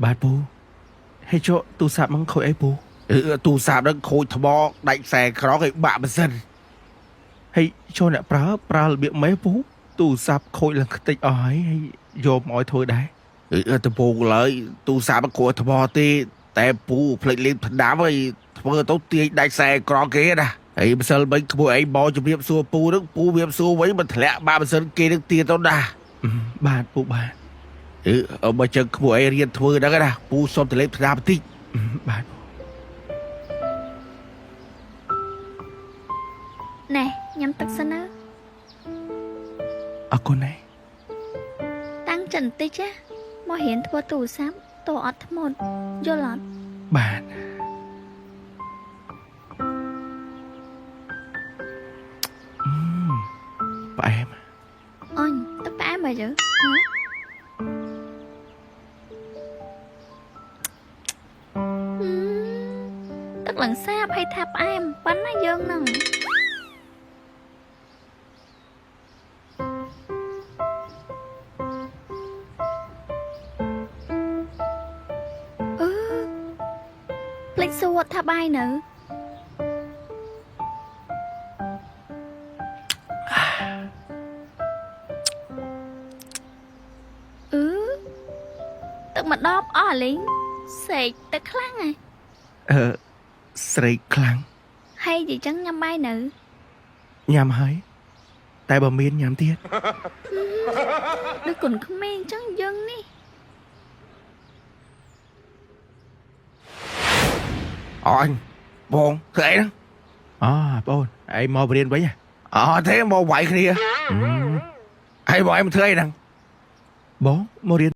បាទពូហើយចុះទូរស័ព្ទហ្នឹងខូចអីពូទូរស័ព្ទហ្នឹងខូចថ្មដាច់ខ្សែក្រងឲ្យបាក់ម៉ាស៊ីនហើយចុះអ្នកប្រើរបៀបម៉េចពូទូរស័ព្ទខូចឡើងខ្ទេចអស់ហើយយកមកឲ្យធ្វើដែរទៅពូឡើយទូរស័ព្ទខូចថ្មទេតែពូផ្លេចលេងផ្ដាំហើយធ្វើទៅទាញដាច់ខ្សែក្រងគេណាហើយម្សិលមិញក្មួយអីមកជំរាបសួរពូហ្នឹងពូវាសួរវិញមិនធ្លាក់បាក់ម៉ាស៊ីនគេនឹងទៀតទៅណាបាទពូបាទបើចឹងក្មួយអីរៀនធ្វើហ្នឹងណាពូសុំទៅលេងផ្ដាំបន្តិចបាទណែញ៉ាំទឹកសិនណាអរគុណណាស់តាំងចិនតិចណាមករៀនធ្វើទូរស័ព្ទតអត់ធ្មត់យល់អត់បាទផ្អែមអញទឹកផ្អែមមកយើទឹកឡើងសាបឲ្យថាផ្អែមប៉ុណ្ណាយើងនឹងភ្លេចសួរថាបាយនៅទឹកមកដបអស់លេងសេកទឹកខ្លាំងហ៎ស្រេកខ្លាំងហើយនិយាយចឹងញ៉ាំបាយនៅញ៉ាំហើយតែបើមានញ៉ាំទៀតដូចគុនក្មេងចឹងយើងនេះអញបងធ្វើអីហ្នឹងបងឯងមករៀនវិញទេមកវាយគ្នាហើយបងឯងមកធ្វើអីហ្នឹងបងមករៀន